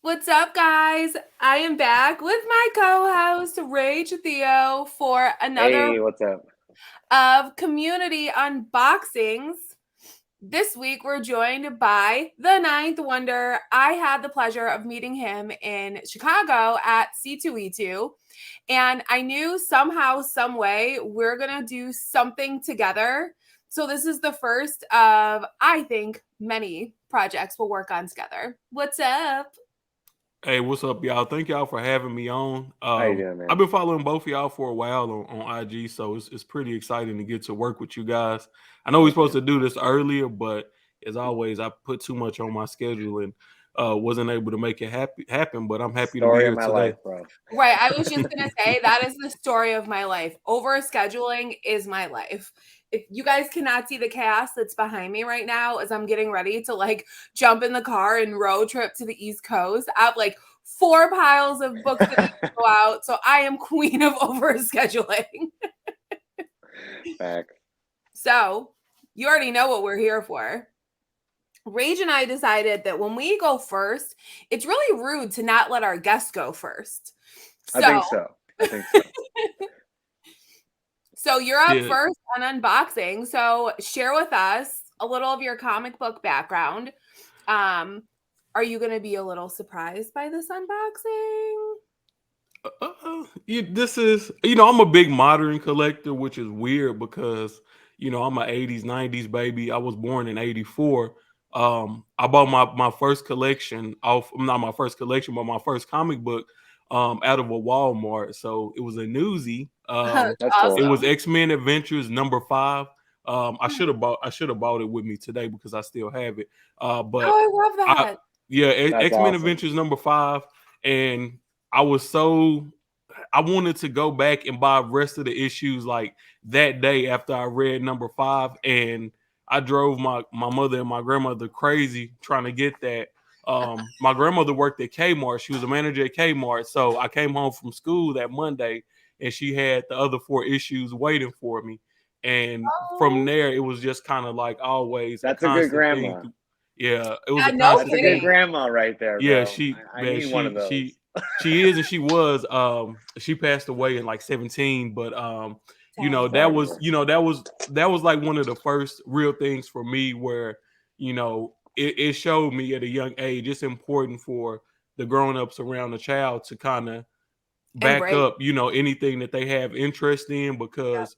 What's up, guys? I am back with my co-host RageTheo for another Hey, what's up? of community unboxings. This week, we're joined by the Ninth Wonder. I had the pleasure of meeting him in Chicago at C2E2, and I knew somehow, some way, we're gonna do something together. So this is the first of, I think, many projects we'll work on together. What's up? Hey, what's up, y'all? Thank y'all for having me on. How you doing, I've man? been following both of y'all for a while on IG, so it's pretty exciting to get to work with you guys. I know we're Thank supposed you. to do this earlier, but as always, I put too much on my schedule and wasn't able to make it happen. But I'm happy to be Story of here my today. life, bro. Right. I was just going to say that is the story of my life. Overscheduling is my life. If you guys cannot see the chaos that's behind me right now as I'm getting ready to jump in the car and road trip to the East Coast, I have like 4 piles of books that need to go out. So I am queen of overscheduling. Back. So you already know what we're here for. Rage and I decided that when we go first, it's really rude to not let our guests go first. I So think so. I think so. So you're up Yeah, first on unboxing. So share with us a little of your comic book background. Um, are you going to be a little surprised by this unboxing? this is I'm a big modern collector, which is weird because I'm an '80s '90s baby. I was born in '84. I bought my first collection off, not my first collection, but my first comic book out of a Walmart. So it was a newsie. That's That's It cool. was awesome. X-Men Adventures #5. I should have bought it with me today because I still have it. But Oh, I love I that. yeah, That's X-Men awesome. Adventures #5, and I was so I wanted to go back and buy the rest of the issues like that day after I read #5, and I drove my mother and my grandmother crazy trying to get that. My grandmother worked at Kmart. She was a manager at Kmart, so I came home from school that Monday, and she had the other 4 issues waiting for me. And from Oh, there, it was just kind of like always a That's a good constant thing. grandma. Yeah, it was a yeah, no That's constant a good thing. kidding. grandma right there, Yeah, bro. she I man, need one of she those. she she is and she was she passed away in like 17, but Dang. that Sorry to was hear. that was like one of the first real things for me where it showed me at a young age it's important for the grown-ups around the child to kind of back Embrace. up anything that they have interest in Yeah. because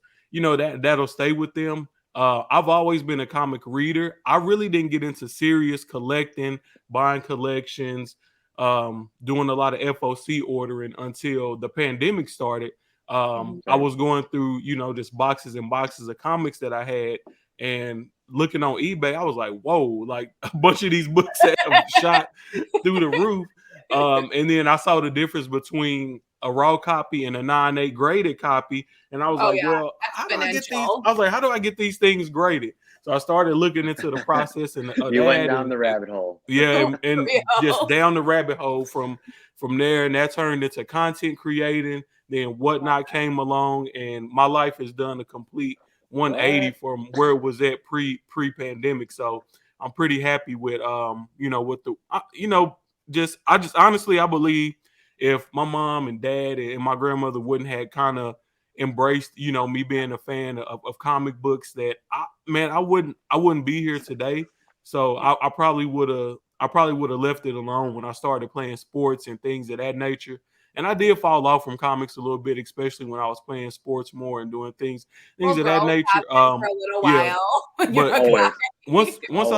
that'll stay with them. I've always been a comic reader. I really didn't get into serious collecting, buying collections, doing a lot of FOC ordering until the pandemic started. I Okay. was going through just boxes and boxes of comics that I had, and looking on eBay I was like, whoa, like a bunch of these books have shot through the roof. And then I saw the difference between a raw copy and a 9.8 graded copy. And I was Oh, like, yeah. well, how do I get these? Exponential. I was like, how do I get these things graded? So I started looking into the process and You went that down the rabbit hole. yeah, For and just real. down the rabbit hole from there. And that turned into content creating. Then whatnot came along, and my life has done a complete 180 What? from where it was at pre-pandemic. So I'm pretty happy with with the I just honestly I believe if my mom and dad and my grandmother wouldn't have kind of embraced me being a fan of comic books, that I wouldn't be here today. So I probably would have left it alone when I started playing sports and things of that nature. And I did fall off from comics a little bit, especially when I was playing sports more and doing things Well, of that growth nature. happens for a little Yeah, while when you're but a Always. guy. Always. once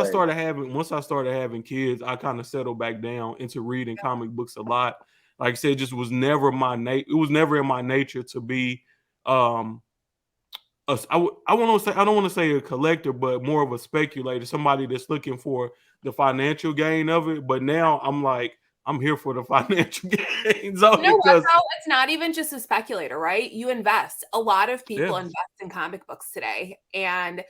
I started having kids, I kind of settled back down into reading comic books a lot. Like I said, it just was never it was never in my nature to be um I want to say I don't want to say a collector, but more of a speculator, somebody that's looking for the financial gain of it. But now I'm like, I'm here for the financial gains You only know what, because though? It's not even just a speculator, right? You invest. A lot of yeah, people invest in comic books today. And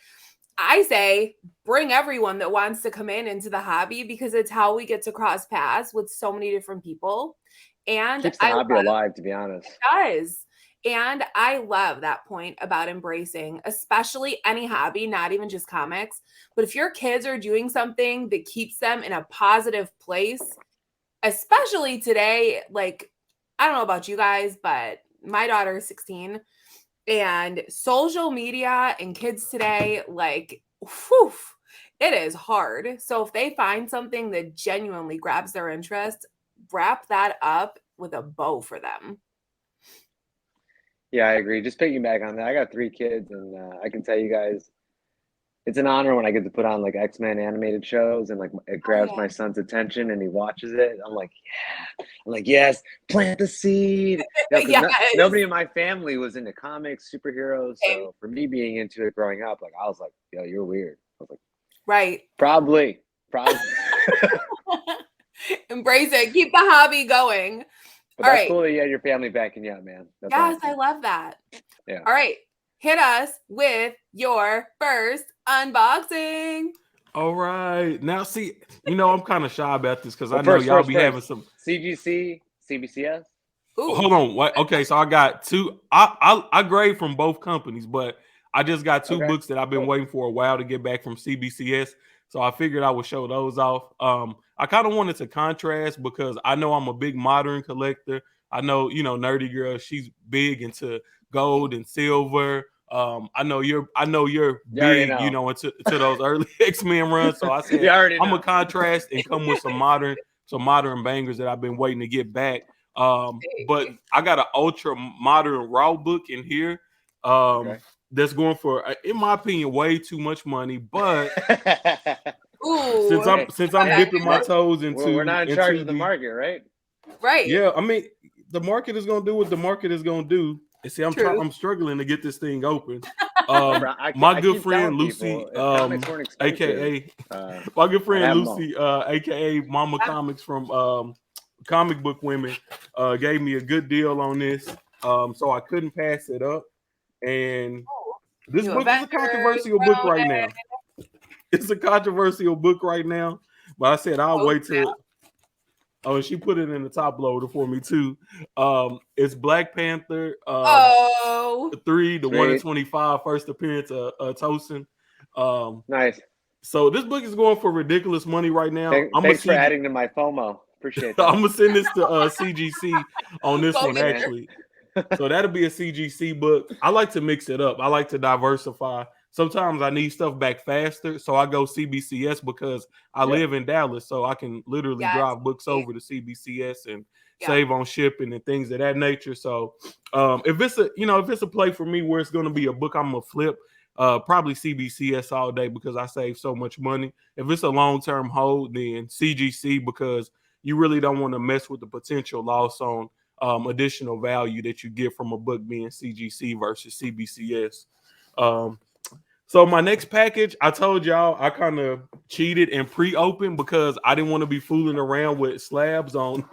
I say bring everyone that wants to come in into the hobby because it's how we get to cross paths with so many different people. And Keeps the I hobby love alive, to be honest. it does. And I love that point about embracing, especially any hobby, not even just comics. But if your kids are doing something that keeps them in a positive place, especially today, like, I don't know about you guys, but my daughter is 16 and social media and kids today, like, whew, it is hard. So if they find something that genuinely grabs their interest, wrap that up with a bow for them. Yeah, I agree. Just piggyback on that. I got 3 kids, and I can tell you guys, it's an honor when I get to put on like X-Men animated shows, and like it grabs yeah. my son's attention, and he watches it. I'm like, yeah. I'm like, yes, plant the seed. No, because Yes. nobody in my family was into comics, superheroes. Same. So for me being into it growing up, like I was like, yo, you're weird. I was like, Right. probably. Embrace it. Keep the hobby going. But All that's right. cool that you had your family backing you up, man. That's Yes, awesome. I love that. Yeah. All right. Hit us with your first unboxing. All right. Now, see, I'm kind of shy about this because Well, I know first, y'all be having some. CGC, CBCS. Ooh. Hold on. What? Okay, so I got 2. I grade from both companies, but I just got 2 Okay, books that I've been cool. waiting for a while to get back from CBCS. So I figured I would show those off. I kind of wanted to contrast because I know I'm a big modern collector. I know, Nerdy Girl, she's big into gold and silver. I know you're You big, already know. into those early X-Men runs. So I said You already I'm know. a contrast and come with some modern bangers that I've been waiting to get back. But I got an ultra modern raw book in here. Okay. That's going for, in my opinion, way too much money. But Ooh. since I'm dipping my toes into, we're not in charge of the the market, right? Right. yeah, I mean, the market is gonna do what the market is gonna do. And see, I'm struggling to get this thing open. My good friend Lucy, aka my good friend Lucy, aka Mama Comics from Comic Book Women, gave me a good deal on this. So I couldn't pass it up. And this New book is a controversial book right now. It's a controversial book right now. But I said I'll wait till. Oh, she put it in the top loader for me too. It's Black Panther 3, the 1 in 25 first appearance of Tosin. Nice. So this book is going for ridiculous money right now. Thanks for adding to my FOMO. Appreciate that. I'm gonna send this to CGC on this one actually. So that'll be a CGC book. I like to mix it up. I like to diversify. Sometimes I need stuff back faster, so I go CBCS because I live in Dallas, so I can literally drive books over to CBCS and save on shipping and things of that nature. So if it's a play for me where it's going to be a book I'm gonna flip, probably CBCS all day because I save so much money. If it's a long-term hold, then CGC because you really don't want to mess with the potential loss on additional value that you get from a book being CGC versus CBCS. So my next package, I told y'all I kind of cheated and pre-opened because I didn't want to be fooling around with slabs on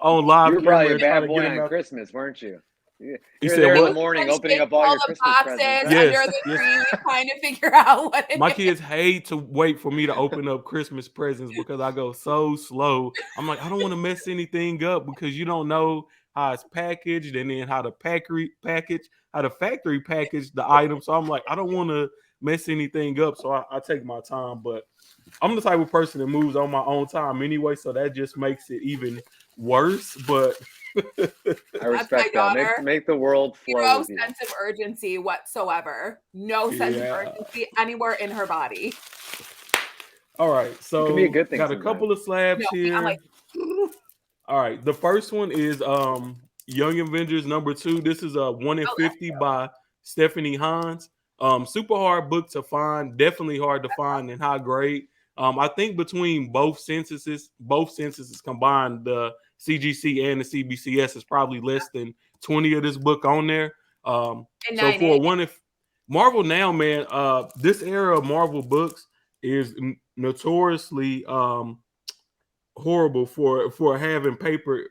on live. You were probably a bad boy on Christmas, weren't you? You said there in what? the morning opening up all your Christmas presents. Under the tree, trying to figure out what my kids hate to wait for me to open up Christmas presents because I go so slow. I'm like, I don't want to mess anything up because you don't know how it's packaged and then how the factory package the item. So I'm like, I don't want to mess anything up. So I take my time, but I'm the type of person that moves on my own time anyway. So that just makes it even worse. But I respect that. Make the world flow. No sense of urgency whatsoever. No sense of urgency anywhere in her body. All right, so it can be a good thing. Got a couple of slabs here. I'm like, all right, the first one is Young Avengers #2. This is a 1 in 50 by Stephanie Hans. Super hard book to find. Definitely hard to find and high grade. I think between both censuses combined, the CGC and the CBCS is probably less than 20 of this book on there. So for one, if Marvel now, man, this era of Marvel books is notoriously horrible for having paper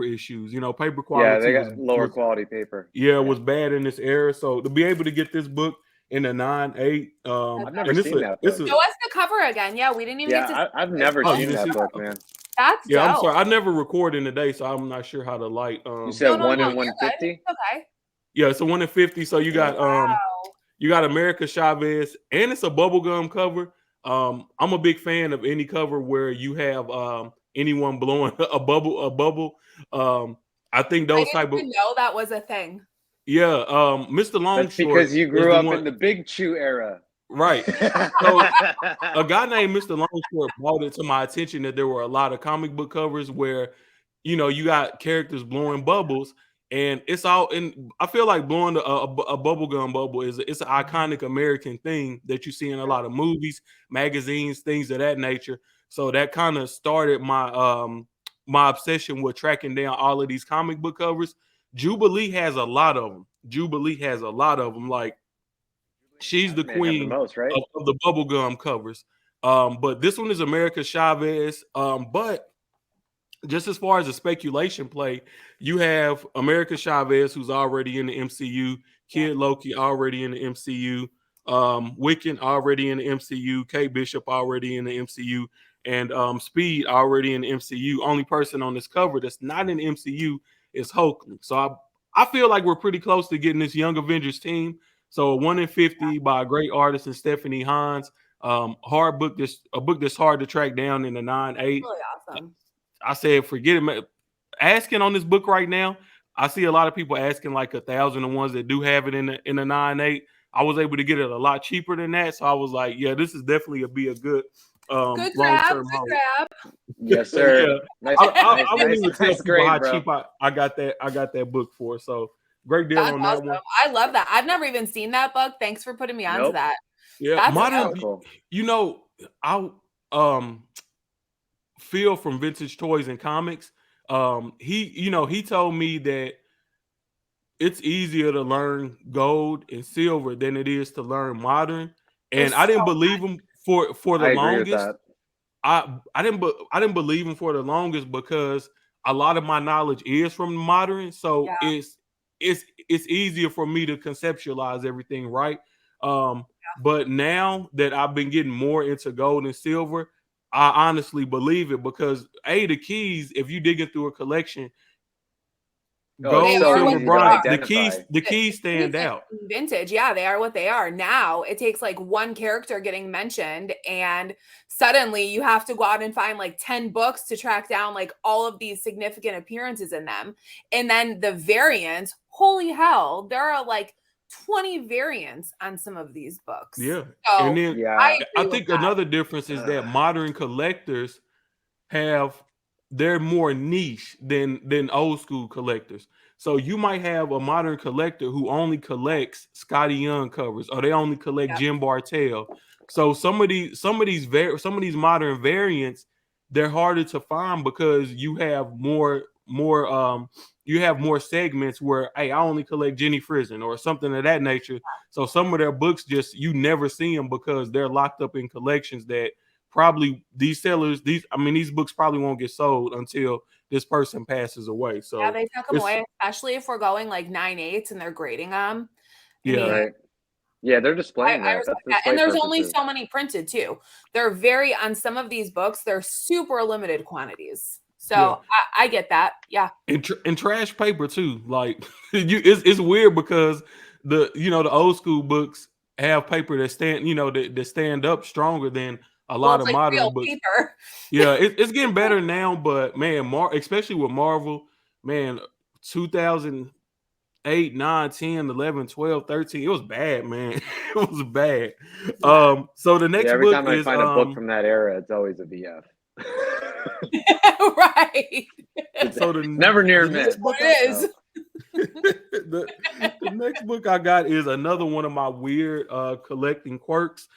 issues. Paper quality. Yeah, they got lower quality paper. Yeah, it was bad in this era. So to be able to get this book in a 9.8. I've never seen that book. Show us the cover again. Yeah, we didn't even get to. I've never seen that book, man. That's dope. I'm sorry. I never recorded today, so I'm not sure how to light. You said 1 in 150. Okay. Yeah, it's a 1 in 50. So you got you got America Chavez, and it's a bubblegum cover. I'm a big fan of any cover where you have anyone blowing a bubble. I think those I type didn't of even know that was a thing. yeah. Mr. That's Longshort because you is grew the up one, in the Big Chew era. right? So a guy named Mr. Longshort brought it to my attention that there were a lot of comic book covers where, you got characters blowing bubbles, and it's all. And I feel like blowing a bubblegum bubble it's an iconic American thing that you see in a lot of movies, magazines, things of that nature. So that kind of started my obsession with tracking down all of these comic book covers. Jubilee has a lot of them. Like she's the Man, have the queen most, right? of the bubblegum covers. But this one is America Chavez. But just as far as the speculation play, you have America Chavez, who's already in the MCU, Kid Loki already in the MCU, Wiccan already in the MCU, Kate Bishop already in the MCU, and Speed already in the MCU. Only person on this cover that's not in the MCU is Hulkling. So I feel like we're pretty close to getting this Young Avengers team. So a 1 in 50 by a great artist and Stephanie Hans. Hard book. A book that's hard to track down in the 9.8. Really awesome. I said, forget it, man. Asking on this book right now, I see a lot of people asking like 1,000 the ones that do have it in the 9.8. I was able to get it a lot cheaper than that, so I was like, yeah, this is definitely be a good Good long-term grab. hold. Yes, sir. Yeah. Nice, I wouldn't even tell people grade, how bro. cheap I got that book for. So great deal That's on awesome. that one. I love that. I've never even seen that book. Thanks for putting me onto Nope. that. Yeah, That's modern. cool. I Phil from Vintage Toys and Comics. He told me that it's easier to learn gold and silver than it is to learn modern, and I didn't believe him for the I agree longest. with that. I didn't believe him for the longest because a lot of my knowledge is from modern, so it's easier for me to conceptualize everything, right? But now that I've been getting more into gold and silver, I honestly believe it because the keys, if you digging through a collection, gold, silver, bronze, the keys stand out. Vintage, yeah, they are what they are. Now it takes like one character getting mentioned, and suddenly you have to go out and find like 10 books to track down like all of these significant appearances in them. And then the variants, holy hell, there are like 20 variants on some of these books. Yeah. So And then I think another difference is that modern collectors they're more niche than old school collectors. So you might have a modern collector who only collects Scotty Young covers, or they only collect Jim Bartell. So some of these modern variants, they're harder to find because you have more segments where, hey, I only collect Jenny Frison or something of that nature. So some of their books you never see them because they're locked up in collections that probably these books probably won't get sold until this person passes away. So yeah, they took them away, especially if we're going like 9/8 and they're grading them. Right. Yeah, they're displaying that. And there's only so many printed too. They're on some of these books, they're super limited quantities. So I get that. Yeah. And trash paper too. Like it's weird because the old school books have paper that stand up stronger than a lot of modern books. Paper. Yeah, it's getting better now, but man, especially with Marvel, man, 2008, 9, 10, 11, 12, 13, it was bad, man. It was bad. So the next every book time I find a book from that era, it's always a VF. Right. So never near miss. The next book I got is another one of my weird collecting quirks.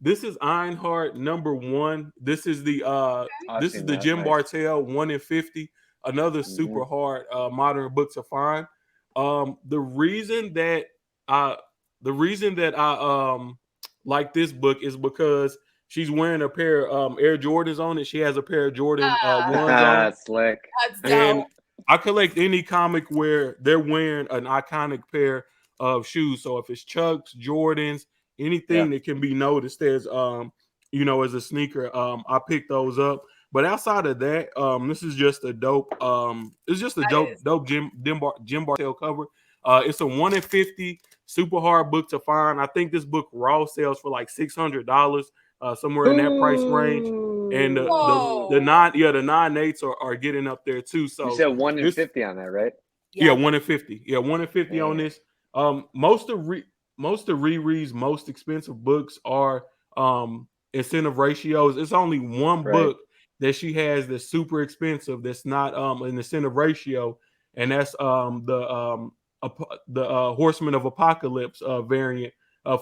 This is Ironheart #1. This is the Jim Bartell 1 in 50. Another super hard modern book to find. The reason that I like this book is because she's wearing a pair of Air Jordans on it. She has a pair of Jordan 1s on it. Slick. And I collect any comic where they're wearing an iconic pair of shoes. So if it's Chucks, Jordans, anything that can be noticed as as a sneaker, I pick those up. But outside of that, this is just a dope. It's just a dope Jim Bartell cover. It's a 1 in 50, super hard book to find. I think this book raw sells for like $600, somewhere in that price range. And Whoa. the 9/8s are getting up there too. So you said 1 in 50 on that, right? Yeah, 1 in 50. Yeah, 1 in 50 on Man. this. Most of Riri's most expensive books are incentive ratios. It's only one Right. book that she has that's super expensive that's not an incentive ratio, and that's the Horseman of Apocalypse variant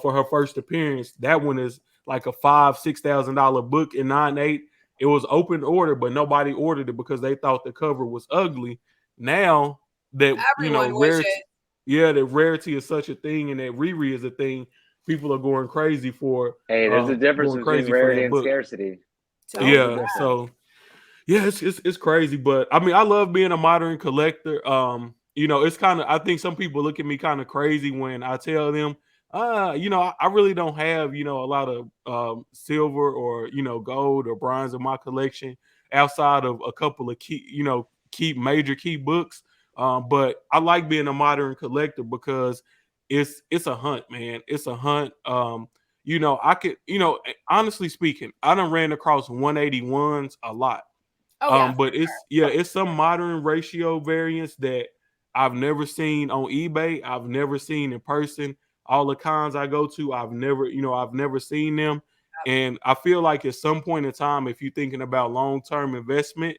for her first appearance. That one is like a $5,000-$6,000 book in 9/8. It was open order, but nobody ordered it because they thought the cover was ugly. Now that Everyone rarity, wishes. that rarity is such a thing, and that Riri is a thing, people are going crazy for. Hey, there's a difference going between crazy for rarity that and book. scarcity. Yeah, so yeah, it's crazy, but I mean, I love being a modern collector. It's kind of, I think some people look at me kind of crazy when I tell them, I really don't have, a lot of silver or gold or bronze in my collection outside of a couple of major key books. But I like being a modern collector because it's a hunt, man. It's a hunt. I could, honestly speaking, I done ran across 181s a lot. Oh yeah. But it's some modern ratio variants that I've never seen on eBay. I've never seen in person. All the cons I go to, I've never seen them. And I feel like at some point in time, if you're thinking about long-term investment,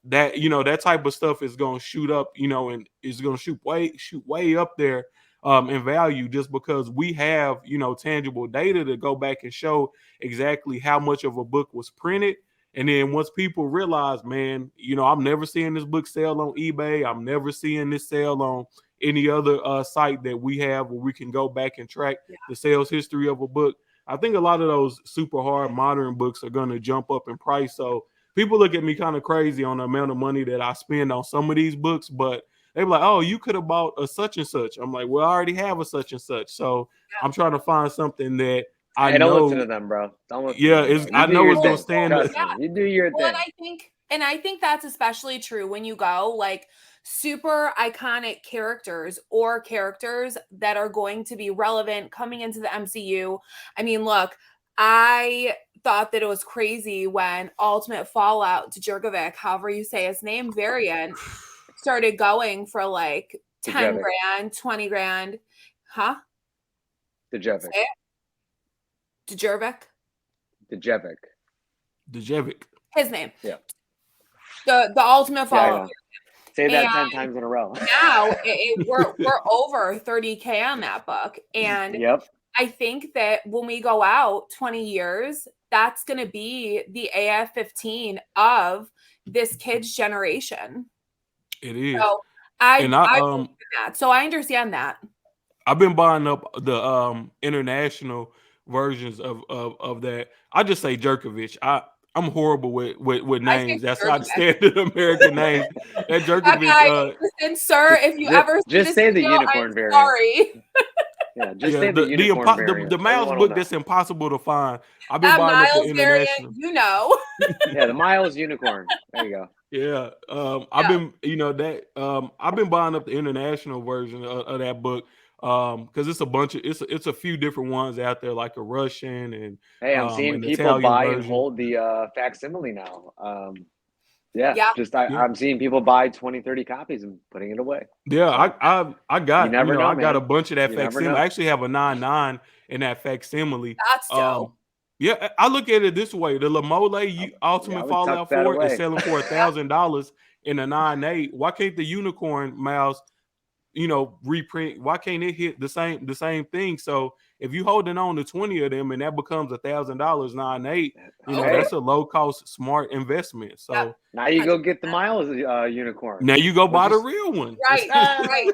that that type of stuff is going to shoot up, and is going to shoot way up there in value, just because we have tangible data to go back and show exactly how much of a book was printed. And then once people realize, man, I'm never seeing this book sell on eBay, I'm never seeing this sell on any other site that we have where we can go back and track the sales history of a book. I think a lot of those super hard modern books are going to jump up in price. So people look at me kind of crazy on the amount of money that I spend on some of these books, but they be like, "Oh, you could have bought a such and such." I'm like, "Well, I already have a such and such." So I'm trying to find something that I don't know. listen to them, bro. Don't listen Yeah, to them, I know it's gonna stand. Trust me. You do your thing. And I think that's especially true when you go like super iconic characters or characters that are going to be relevant coming into the MCU. I mean, look, I thought that it was crazy when Ultimate Fallout Djurgovic, however you say his name, variant, started going for like 10 grand, 20 grand. Huh? Djurgovic. Djurgovic. His name. Yeah. The Ultimate Fallout. Say that 10 times in a row. Now we're over 30K on that book. And I think that when we go out 20 years, that's going to be the AF-15 of this kid's generation. It is. So I understand that. I've been buying up the international versions of that. I just say Jerkovich. I'm horrible with names. That's not standard American names. That Jerkovich. Listen, sir, if you ever just say the unicorn variant. Sorry. Yeah, just say the unicorn variant. The Miles book that's impossible to find. I've been that buying Miles up the international. Variant, Yeah, the Miles unicorn. There you go. Yeah, I've been I've been buying up the international version of that book. Because it's a bunch of it's a few different ones out there, like a Russian and I'm seeing people Italian buy version. and hold the facsimile now. I'm seeing people buy 20-30 copies and putting it away. Yeah, so, I got I got a bunch of that facsimile. I actually have a 9.9 in that facsimile. That's dope. Yeah, I look at it this way: the Lamole Ultimate Fallout 4 is selling for $1,000 in a 9.8. Why can't the Unicorn Mouse reprint? Why can't it hit the same thing? So if you holding on to 20 of them and that becomes $1,000 9.8, that's a low cost smart investment. So now you go get the Miles unicorn. Now you go buy the real one. Right.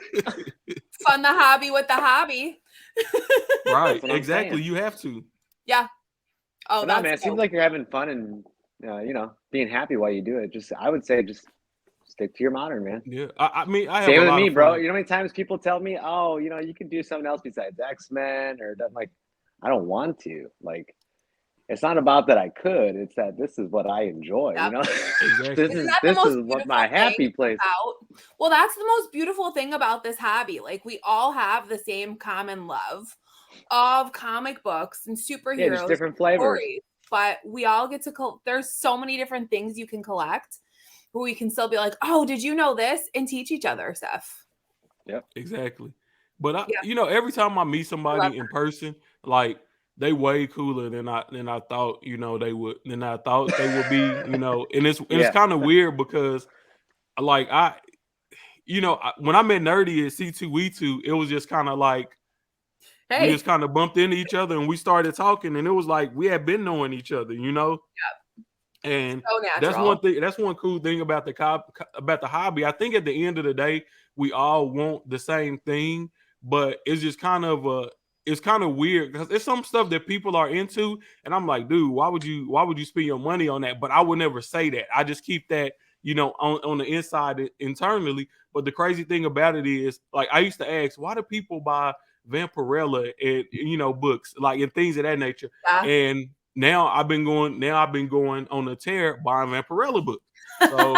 Fund the hobby with the hobby. Right. Exactly. You have to. Yeah. Oh, no, man. It seems like you're having fun and being happy while you do it. I would say stick to your modern, man. Yeah, I mean, I have same a with lot me, of bro. fun. You know how many times people tell me, "Oh, you can do something else besides X-Men," or that. Like, I don't want to. Like, it's not about that I could. It's that this is what I enjoy. Exactly. this is what my happy place. Well, that's the most beautiful thing about this hobby. Like, we all have the same common love of comic books and superheroes, just different flavors. stories. but we all get to there's so many different things you can collect where we can still be like, oh, did you know this? And teach each other stuff. Yep. Exactly. But I, Yeah. every time I meet I somebody love in person, like they way cooler than I thought, they would be, and it's Yeah. kind of weird because like when I met Nerdy at C2E2, it was just kind of like we Hey, just kind of bumped into each other and we started talking, and it was like we had been knowing each other, And so that's natural. one thing. That's one cool thing about the hobby. I think at the end of the day, we all want the same thing, but it's just kind of it's kind of weird because there's some stuff that people are into, and I'm like, dude, why would you spend your money on that? But I would never say that. I just keep that, on the inside internally. But the crazy thing about it is, like, I used to ask, why do people buy Vampirella and books like and things of that nature, Yeah. and now I've been going on a tear buying Vampirella books. So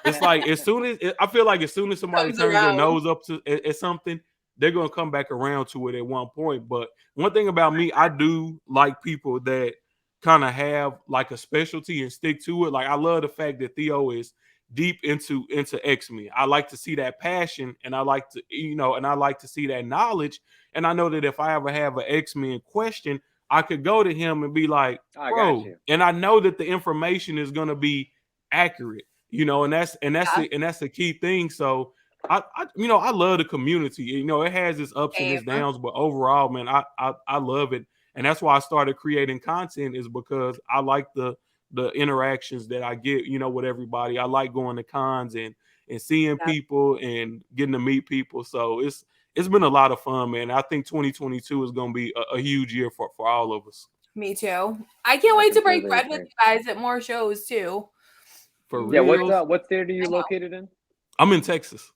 it's like I feel like as soon as somebody Comes turns their around. nose up at something, they're gonna come back around to it at one point. But one thing about me, I do like people that kind of have like a specialty and stick to it. Like I love the fact that Theo is deep into X-Men. I like to see that passion, and I like to and I like to see that knowledge. And I know that if I ever have an X-Men question, I could go to him and be like, bro, and I know that the information is gonna be accurate, and that's the key thing. So I love the community. It has its ups and its downs, but overall, man, I love it. And that's why I started creating content, is because I like the interactions that I get, with everybody. I like going to cons and seeing people and getting to meet people. So it's been a lot of fun, man. I think 2022 is going to be a huge year for all of us. Me too. I can't wait to break bread with you guys at more shows too. For real. What state are you located in? I'm in Texas.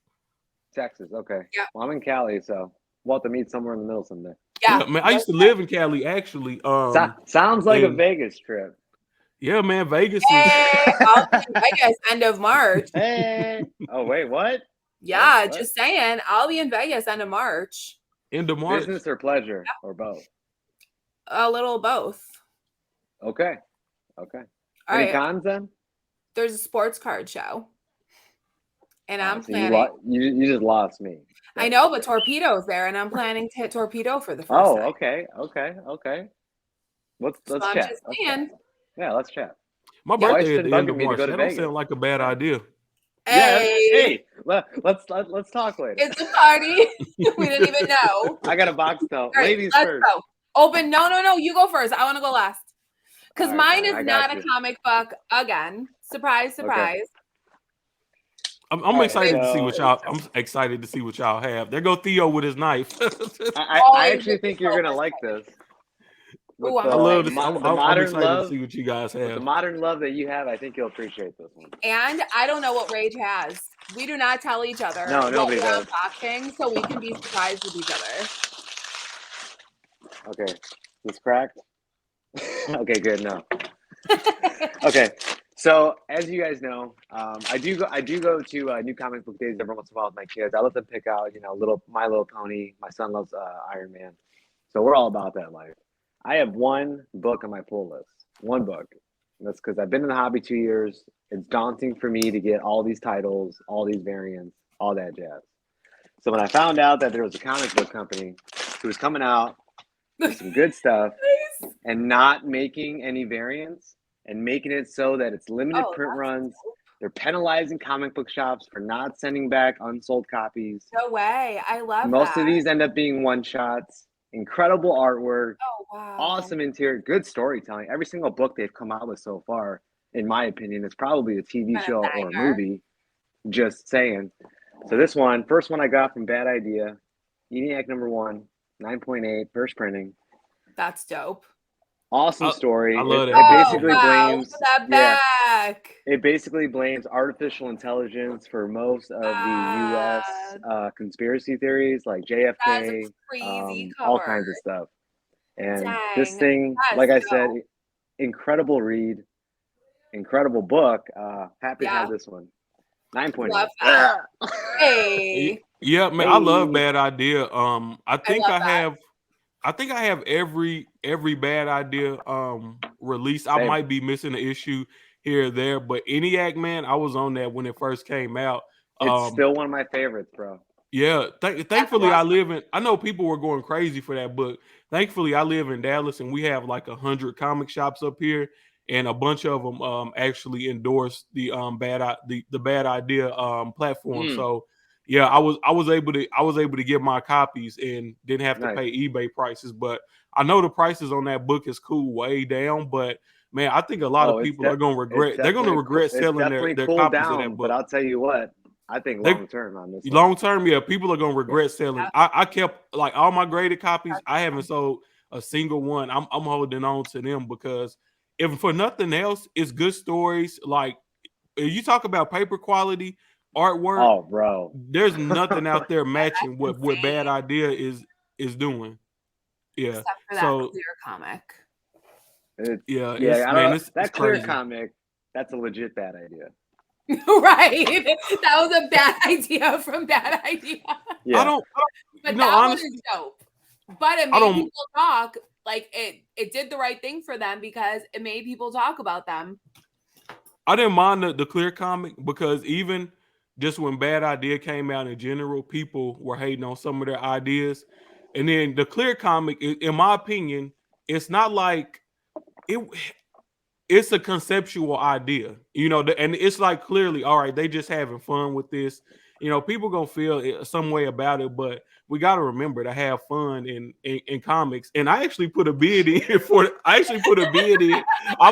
Texas, okay. Yeah. Well, I'm in Cali, so we'll have to meet somewhere in the middle someday. Yeah, man. I used to live in Cali, actually. Sounds like a Vegas trip. Yeah, man. Vegas I'll be in Vegas end of March. Hey. Oh, wait, what? Yeah, What? just saying. I'll be in Vegas end of March. End of March. Business or pleasure, or both? A little both. Okay. All Any right. cons then? There's a sports card show. And I'm So planning. You just lost me. I know, but Torpedo's there, and I'm planning to hit Torpedo for the first time. Okay. Let's chat. Just saying. Yeah, let's chat. My birthday at the end of March. That don't sound like a bad idea. Hey, let's talk later. It's a party. We didn't even know. I got a box though. Right, Ladies let's first. Go. Open. No. You go first. I want to go last. Because mine is not a you. comic book again. Surprise. Okay. I'm excited to see what y'all. I'm excited to see what y'all have. There go Theo with his knife. I actually think you're gonna like this. Ooh, I love this. I'm excited love, to see what you guys have. The modern love that you have, I think you'll appreciate this one. And I don't know what Rage has. We do not tell each other. No, nobody does. Unboxing, so we can be surprised with each other. Okay, this cracked. Okay, good. No. Okay, so as you guys know, I do go to new comic book days every once in a while with my kids. I let them pick out, My Little Pony. My son loves Iron Man, so we're all about that life. I have one book on my pull list. One book. That's because I've been in the hobby 2 years. It's daunting for me to get all these titles, all these variants, all that jazz. So when I found out that there was a comic book company who was coming out with some good stuff and not making any variants and making it so that it's limited print runs, they're penalizing comic book shops for not sending back unsold copies. No way. I love Most that. of these end up being one-shots. Incredible artwork, wow. Awesome interior, good storytelling. Every single book they've come out with so far, in my opinion, is probably a TV show or a movie. Just saying. So this one, first one I got from Bad Idea, ENIAC #1, 9.8, first printing. That's dope. Awesome story. I love it. that. It basically blames that back. It basically blames artificial intelligence for most of the U.S. Conspiracy theories, like JFK, all kinds of stuff. And this thing, like I said, incredible read, incredible book. Happy to have this one. 9.8. Hey. Yeah, man, I love Bad Idea. I think I have I think I have every bad idea released. I Same. might be missing an issue here or there, but ENIAC, man, I was on that when it first came out. It's still one of my favorites, bro. Yeah, thankfully awesome. I know people were going crazy for that book. Thankfully, I live in Dallas and we have like 100 comic shops up here, and a bunch of them actually endorse the bad idea platform. So yeah, I was able to get my copies and didn't have to Nice. pay eBay prices. But I know the prices on that book is cool way down. But man, I think a lot of people are gonna regret. They're gonna regret selling their cooled copies down, of that book. but I'll tell you what, I think They- long term on this. Long term, yeah, people are gonna regret selling. I kept like all my graded copies. I haven't sold a single one. I'm holding on to them because if for nothing else, it's good stories. Like if you talk about paper quality artwork, Oh, bro, there's nothing out there matching what insane. Bad Idea is doing. Yeah. Except for that So clear comic. That clear crazy. comic, that's a legit bad idea. Right. That was a bad idea from Bad Idea. Yeah. I don't But you know, that honestly, one is dope. But it made people talk. Like it did the right thing for them because it made people talk about them. I didn't mind the clear comic because even just when Bad Idea came out in general, people were hating on some of their ideas. And then the clear comic, in my opinion, it's not like it's a conceptual idea, you know, and it's like clearly, all right, they just having fun with this. You know, people gonna feel some way about it, but we got to remember to have fun in comics. And I actually put a bid in I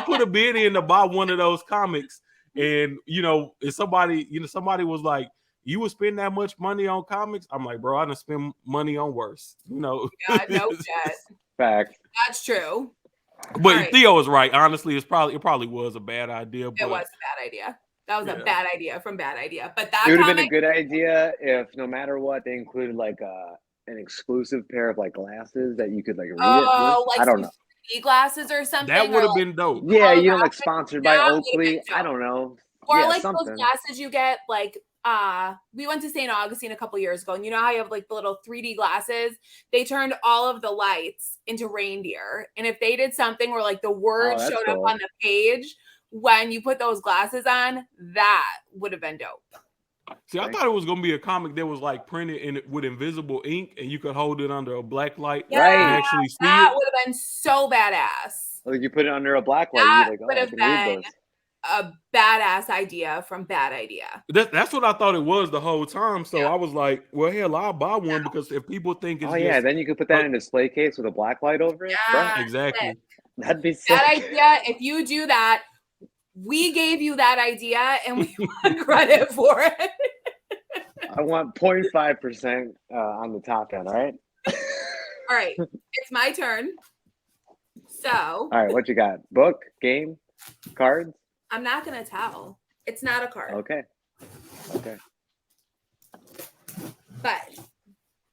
put a bid in to buy one of those comics. And if somebody was like, you would spend that much money on comics? I'm like, bro, I done spend money on worse. Yeah, no shit. Fact. That's true. But right. Theo is right. Honestly, it probably was a bad idea. But It was a bad idea. That was a bad idea from Bad Idea. But that it would have been a good idea if no matter what they included like an exclusive pair of like glasses that you could like read it with. Like I don't know. glasses or something. That would have been dope. Yeah, like sponsored by Oakley. I don't know. Or yeah, like something. those glasses you get like we went to St. Augustine a couple years ago, and you know how you have like the little 3D glasses? They turned all of the lights into reindeer. And if they did something where like the words showed up on the page when you put those glasses on, that would have been dope. See, I thought it was gonna be a comic that was like printed with invisible ink, and you could hold it under a black light and actually see that it. would have been so badass. Like you put it under a black light, That you're like, would have been a badass idea from Bad Idea. That's what I thought it was the whole time. So I was like, well, hell, I'll buy one because if people think it's then you could put that in a display case with a black light over it. Yeah, exactly. That'd be sick. Bad Idea. If you do that, we gave you that idea and we want credit for it. I want 0.5% on the top end, all right? All right, it's my turn. So. All right, what you got? Book, game, cards? I'm not going to tell. It's not a card. Okay. But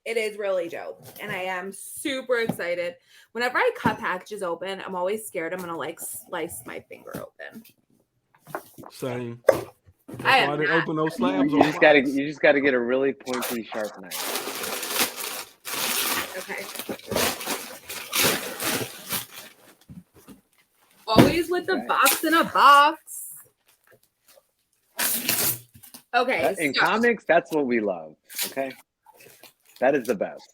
it is really dope. And I am super excited. Whenever I cut packages open, I'm always scared I'm going to like slice my finger open. Same. I didn't open those slabs. You just gotta get a really pointy, sharp knife. Okay. Always with the box in a box. Okay. In comics, that's what we love. Okay. That is the best.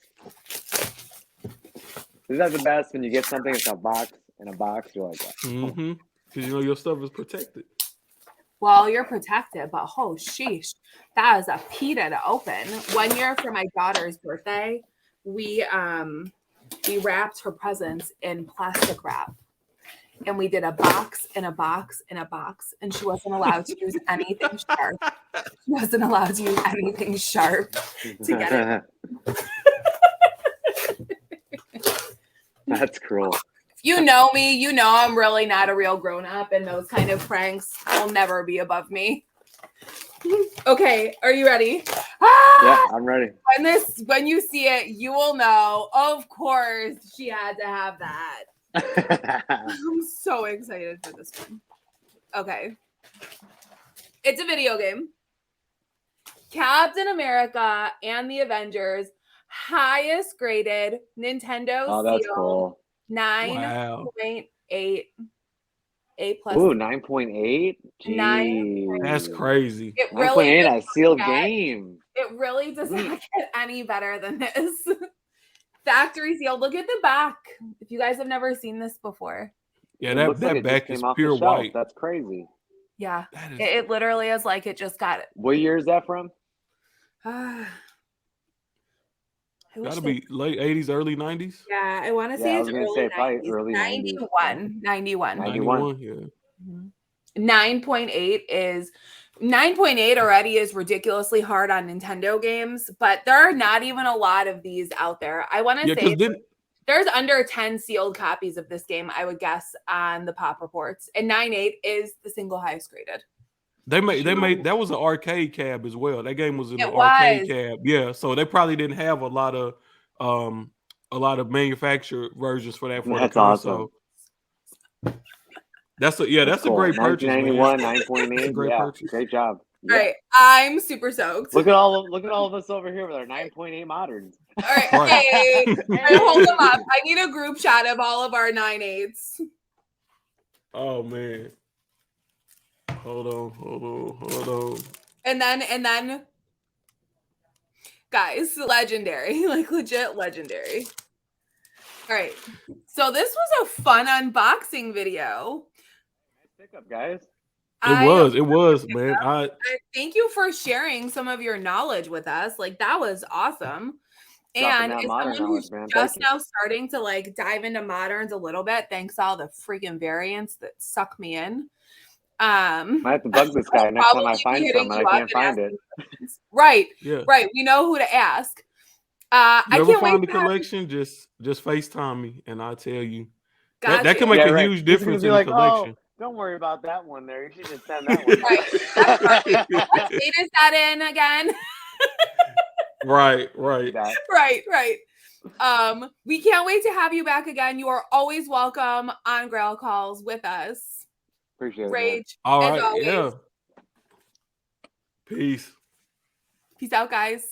Isn't that the best when you get something that's a box in a box? You're like, mm-hmm. Because your stuff is protected. Well, you're protected, but oh sheesh, that is a pita to open. 1 year for my daughter's birthday, we wrapped her presents in plastic wrap, and we did a box in a box in a box, and she wasn't allowed to use anything sharp. She wasn't allowed to use anything sharp to get it. That's cruel. You know me, you know I'm really not a real grown-up, and those kind of pranks will never be above me. Okay, are you ready? Yeah, I'm ready. When you see it, you will know. Of course, she had to have that. I'm so excited for this one. Okay. It's a video game. Captain America and the Avengers highest graded Nintendo Oh, that's sealed cool. 9.8 A+. Ooh, 9.8. 9. Jeez. That's crazy. It 9.8 really on a sealed get- game. It really does not get any better than this. Factory sealed. Look at the back. If you guys have never seen this before. Yeah, It that looks like it just back came is off the pure shelf. white. That's crazy. Yeah. That is It literally is like it just got it. What year is that from? gotta be late 80s, early 90s. Yeah, I want to Yeah, say I it's was gonna early say probably 90s. early 90s. 91. 91, yeah. 9.8 is 9.8 already is ridiculously hard on Nintendo games, but there are not even a lot of these out there. I want to say there's under 10 sealed copies of this game, I would guess, on the pop reports. And 9.8 is the single highest graded. They made that was an arcade cab as well. That game was an It arcade was. cab. Yeah, so they probably didn't have a lot of manufactured versions for that for That's the console. awesome. That's a cool. great purchase, man. 1991, 9.8. Great Yeah, purchase. great job. Yeah. All right, I'm super soaked. Look at all of us over here with our 9.8 moderns. All right, Right. hey, hold them up. I need a group chat of all of our 9.8s. Oh man. Hold on. And then guys, legendary, like legit legendary. All right. So this was a fun unboxing video. Nice pickup, guys. It was, man. I thank you for sharing some of your knowledge with us. Like that was awesome. And as someone who's just now starting to like dive into moderns a little bit, thanks to all the freaking variants that suck me in. Might have to bug this guy next time I find some and I can't find it. Right. Yeah. Right. We know who to ask. I can't find the collection, just FaceTime me and I'll tell you. Gotcha. That can make a huge difference in the collection. Oh, don't worry about that one there. You should just send that one. Right. That's right. What date is that in again? Right. Right. We can't wait to have you back again. You are always welcome on Grail calls with us. Appreciate it. Rage. All right. Yeah. Peace. Peace out, guys.